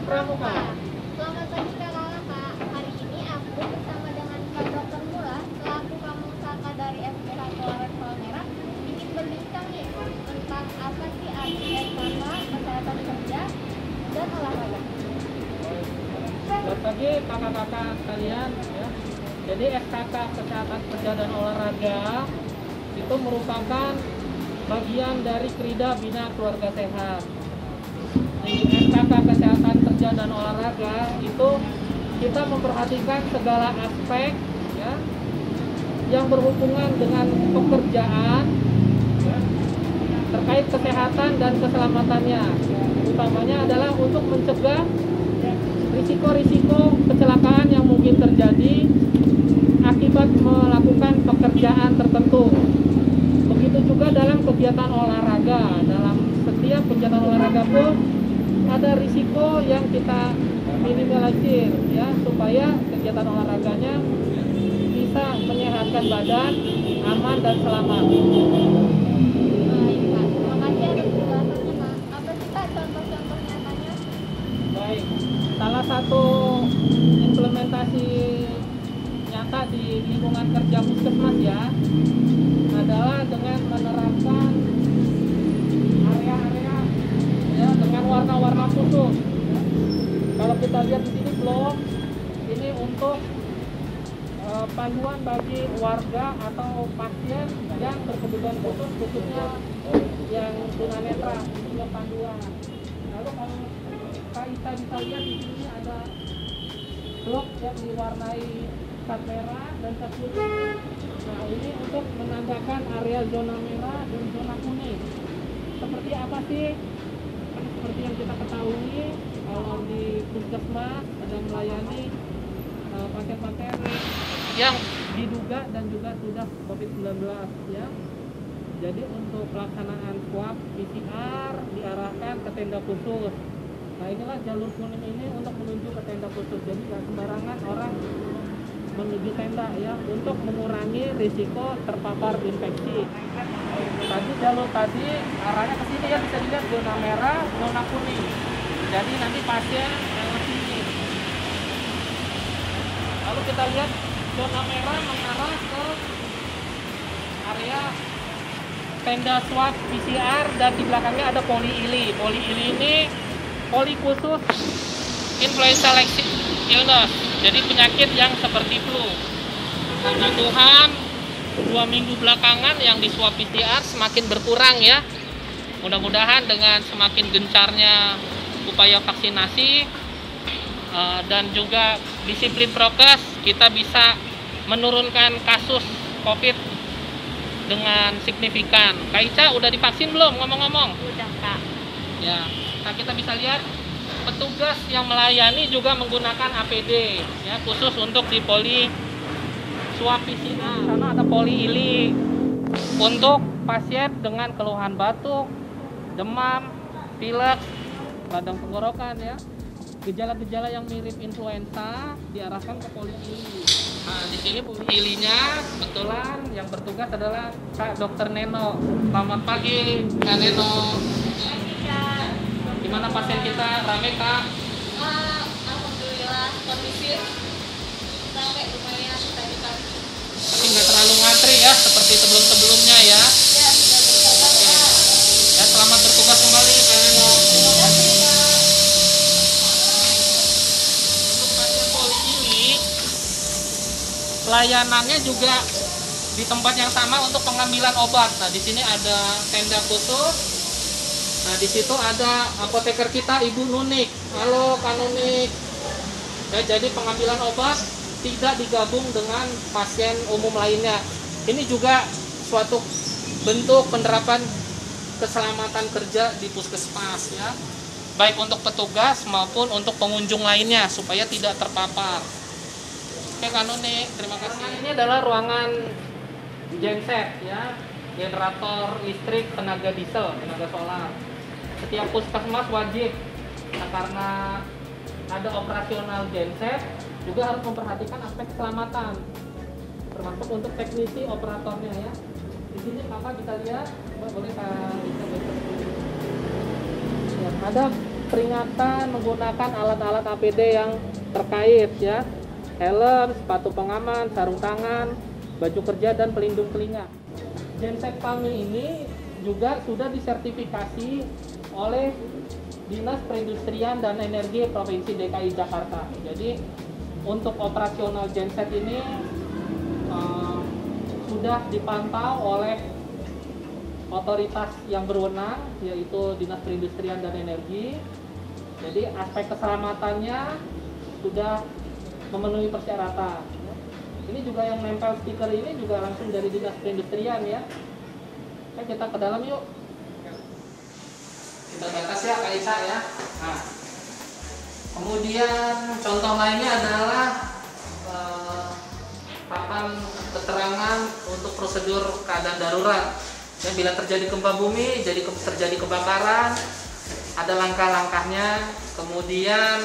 Pramuka. Selamat pagi kakak. Hari ini aku bersama dengan Pak Dr. Mula selaku Pamungsaka dari FPH Polres Palmerah ingin berbincang nih tentang apa sih arti SKK kesehatan kerja dan olahraga. Selamat pagi kakak-kakak sekalian ya. Jadi SKK kesehatan kerja dan olahraga itu merupakan bagian dari Krida Bina Keluarga Sehat. Di SKK kesehatan kerja dan olahraga itu kita memperhatikan segala aspek ya yang berhubungan dengan pekerjaan ya, terkait kesehatan dan keselamatannya. Utamanya adalah untuk mencegah risiko-risiko kecelakaan yang mungkin terjadi akibat melakukan pekerjaan tertentu. Begitu juga dalam kegiatan olahraga. Dalam setiap kegiatan olahraga pun ada risiko yang kita minimalisir ya, supaya kegiatan olahraganya bisa menyehatkan badan, aman dan selamat. Baik Pak, terima kasih atas penjelasannya Pak. Apa sih Pak contoh-contoh nyatanya? Baik, salah satu implementasi nyata di lingkungan kerja puskesmas ya adalah dengan menerapkan area-area ya dengan warna-warna khusus. Kalau kita lihat di sini belum, ini untuk panduan bagi warga atau pasien yang berkebutuhan khusus, khususnya yang tunanetra, juga panduan. Lalu kalau Kak Ita bisa lihat di sini ada blok yang diwarnai cat merah dan cat putih. Nah, ini untuk menandakan area zona merah dan zona kuning. Seperti apa sih? Kan seperti yang kita ketahui, kalau di puskesmas ada melayani pasien-pasien yang diduga dan juga sudah COVID-19 ya. Jadi untuk pelaksanaan swab PCR diarahkan ke tenda khusus. Nah, inilah jalur kuning ini untuk menuju ke tenda khusus. Jadi nggak sembarangan orang menuju tenda ya, untuk mengurangi risiko terpapar infeksi. Tadi jalur tadi arahnya ke sini ya, bisa dilihat zona merah, zona kuning. Jadi nanti pasien lewat sini. Lalu kita lihat zona merah mengarah ke area tenda swab PCR dan di belakangnya ada poli ili. Poli ili ini poli khusus influenza like illness. Jadi penyakit yang seperti flu. Kebutuhan 2 minggu belakangan yang di swab PCR semakin berkurang ya. Mudah-mudahan dengan semakin gencarnya upaya vaksinasi dan juga disiplin prokes, kita bisa menurunkan kasus COVID dengan signifikan. Kak Ica udah divaksin belum ngomong-ngomong? Udah Kak. Ya, nah kita bisa lihat petugas yang melayani juga menggunakan APD ya, khusus untuk di poli swab PCR. Sana ada poli ili untuk pasien dengan keluhan batuk, demam, pilek, radang tenggorokan ya. Gejala-gejala yang mirip influenza diarahkan ke poli ili. Nah, di sini poli ilinya kebetulan yang bertugas adalah Kak Dr. Neno. Selamat pagi Kak Neno. Gimana pasien kita, rame Kak? Alhamdulillah kondisi sampai lumayan tadi Kak. Tapi nggak terlalu ngantri ya seperti sebelum-sebelumnya ya. Ya, sudah bertobat Oke. Kak. Ya, selamat bertugas kembali Kak Neno. Terima kasih Kak. Untuk pasien poli ini pelayanannya juga di tempat yang sama untuk pengambilan obat. Nah, di sini ada tenda khusus. Nah, di situ ada apoteker kita Ibu Nunik. Halo Kak Nunik. Ya, jadi pengambilan obat tidak digabung dengan pasien umum lainnya. Ini juga suatu bentuk penerapan keselamatan kerja di puskesmas ya. Baik untuk petugas maupun untuk pengunjung lainnya supaya tidak terpapar. Oke Kak Nunik, terima kasih. Ini adalah ruangan genset ya, generator listrik tenaga diesel, tenaga solar. Setiap puskesmas wajib, nah, karena ada operasional genset juga harus memperhatikan aspek keselamatan, termasuk untuk teknisi operatornya ya. Di sini Bapak bisa lihat, Mbak boleh Kak bisa lihat. Ya, ada peringatan menggunakan alat-alat APD yang terkait ya. Helm, sepatu pengaman, sarung tangan, baju kerja dan pelindung telinga. Genset kami ini juga sudah disertifikasi oleh Dinas Perindustrian dan Energi Provinsi DKI Jakarta. Jadi untuk operasional genset ini sudah dipantau oleh otoritas yang berwenang, yaitu Dinas Perindustrian dan Energi. Jadi aspek keselamatannya sudah memenuhi persyaratan. Ini juga yang nempel stiker ini juga langsung dari Dinas Perindustrian ya. Oke, kita ke dalam yuk. Kita batas ya Kak Isa ya. Nah, kemudian contoh lainnya adalah papan keterangan untuk prosedur keadaan darurat. Ya, bila terjadi gempa bumi, terjadi kebakaran, ada langkah-langkahnya. Kemudian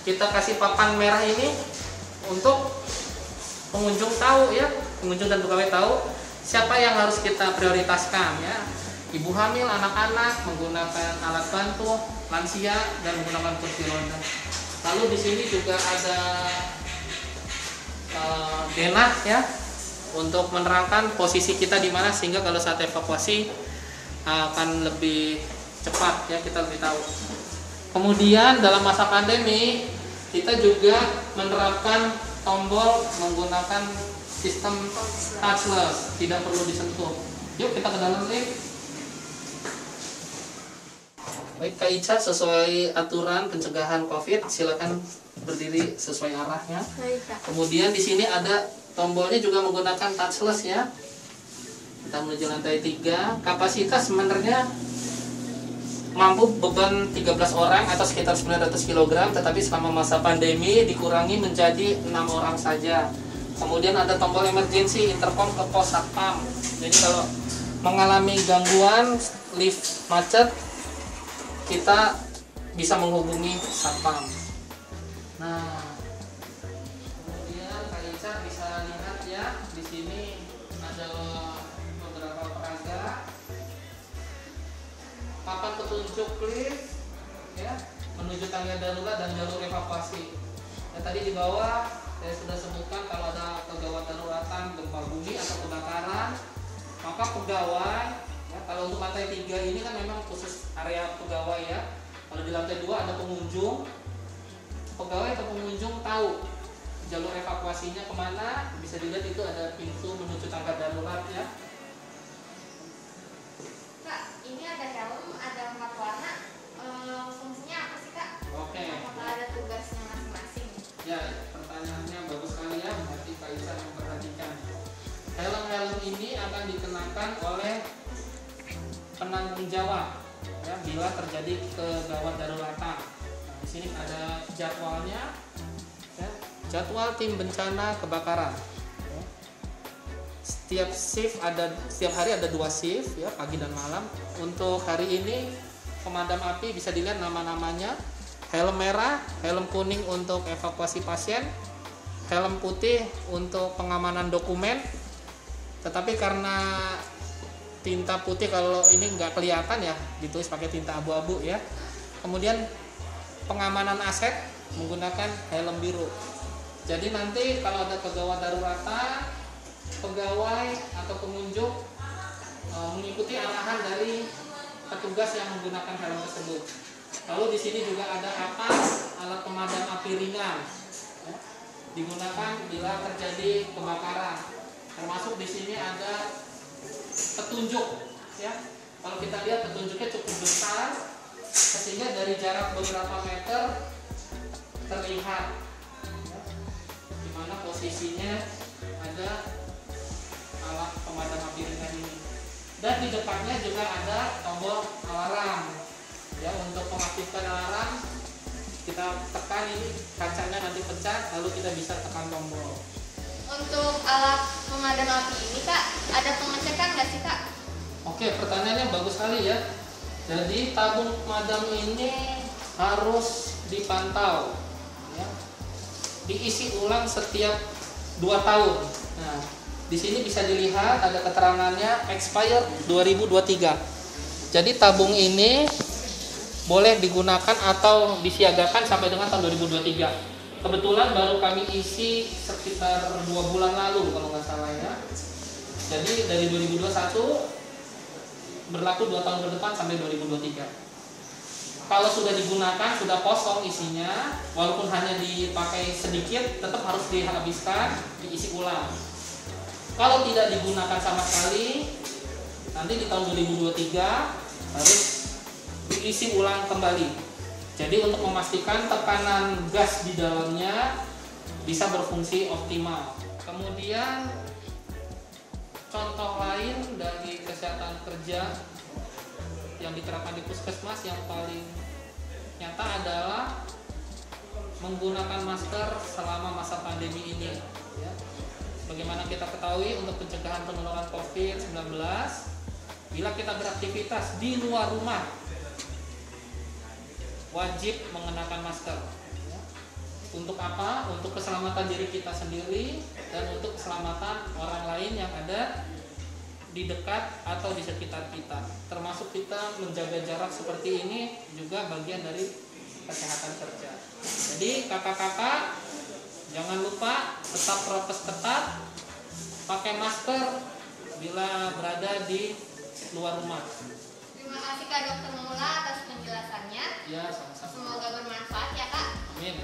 kita kasih papan merah ini untuk pengunjung tahu ya, pengunjung dan pegawai tahu siapa yang harus kita prioritaskan ya. Ibu hamil, anak-anak menggunakan alat bantu, lansia dan menggunakan kursi roda. Lalu di sini juga ada denah ya, untuk menerangkan posisi kita di mana sehingga kalau saat evakuasi akan lebih cepat ya, kita lebih tahu. Kemudian dalam masa pandemi kita juga menerapkan tombol menggunakan sistem touchless, tidak perlu disentuh. Yuk kita ke dalam nih. Baik Kak Ica, sesuai aturan pencegahan COVID, silakan berdiri sesuai arahnya. Kemudian di sini ada tombolnya juga menggunakan touchless ya. Kita menuju lantai 3. Kapasitas sebenarnya mampu beban 13 orang atau sekitar 900 kg, tetapi selama masa pandemi dikurangi menjadi 6 orang saja. Kemudian ada tombol emergency intercom ke pos satpam. Jadi kalau mengalami gangguan lift macet, kita bisa menghubungi satpam. Nah, kemudian Kak Ica bisa lihat ya, di sini ada beberapa peraga, papan petunjuk lift ya, menuju tangga darurat dan jalur evakuasi. Dan tadi di bawah saya sudah sebutkan kalau ada kegawat daruratan gempa bumi atau kebakaran, maka pegawai ya, kalau untuk lantai 3 ini kan memang khusus area pegawai ya. Kalau di lantai 2 ada pengunjung, pegawai atau pengunjung tahu jalur evakuasinya kemana. Bisa dilihat itu ada pintu menuju tangga darurat ya. Kak, ini ada helm, ada 4 warna. Fungsinya apa sih Kak? Oke. Apakah ada tugasnya masing-masing? Ya, pertanyaannya bagus sekali ya, berarti Kak Isa memperhatikan. Helm-helm ini akan dikenakan oleh penanggung jawab ya, bila terjadi kegawat daruratan. Nah, di sini ada jadwalnya ya, jadwal tim bencana kebakaran. Ya. Setiap hari ada 2 shift ya, pagi dan malam. Untuk hari ini pemadam api bisa dilihat nama-namanya. Helm merah, helm kuning untuk evakuasi pasien, helm putih untuk pengamanan dokumen. Tetapi karena tinta putih kalau ini nggak kelihatan ya, ditulis pakai tinta abu-abu ya. Kemudian pengamanan aset menggunakan helm biru. Jadi nanti kalau ada kegawat daruratan, pegawai atau pengunjung mengikuti arahan dari petugas yang menggunakan helm tersebut. Lalu di sini juga ada APAS, alat pemadam api ringan ya, digunakan bila terjadi kebakaran. Termasuk di sini ada petunjuk ya. Kalau kita lihat petunjuknya cukup besar sehingga dari jarak beberapa meter terlihat ya, di mana posisinya ada alat pemadam api ringan ini. Dan di depannya juga ada tombol alarm ya, untuk mengaktifkan alarm kita tekan ini, kacanya nanti pecah, lalu kita bisa tekan tombol. Untuk alat pemadam api ini Kak, ada pengecekan nggak sih Kak? Oke, pertanyaannya bagus sekali ya. Jadi tabung pemadam ini harus dipantau ya, diisi ulang setiap 2 tahun. Nah, di sini bisa dilihat ada keterangannya expired 2023. Jadi tabung ini boleh digunakan atau disiagakan sampai dengan tahun 2023. Kebetulan baru kami isi sekitar 2 bulan lalu kalau nggak salah ya. Jadi dari 2021 berlaku 2 tahun ke depan sampai 2023. Kalau sudah digunakan, sudah kosong isinya, walaupun hanya dipakai sedikit, tetap harus dihabiskan, diisi ulang. Kalau tidak digunakan sama sekali, nanti di tahun 2023 harus diisi ulang kembali. Jadi untuk memastikan tekanan gas di dalamnya bisa berfungsi optimal. Kemudian contoh lain dari kesehatan kerja yang diterapkan di puskesmas yang paling nyata adalah menggunakan masker selama masa pandemi ini ya. Bagaimana kita ketahui untuk pencegahan penularan COVID-19, bila kita beraktivitas di luar rumah wajib mengenakan masker ya. Untuk apa? Untuk keselamatan diri kita sendiri dan untuk keselamatan orang lain yang ada di dekat atau di sekitar kita. Termasuk kita menjaga jarak seperti ini juga bagian dari kesehatan kerja. Jadi kakak-kakak jangan lupa tetap prokes ketat, pakai masker bila berada di luar rumah. Terima kasih Kak Dokter Mula atas penjelasannya. Ya, sama-sama. Semoga bermanfaat ya Kak. Amin.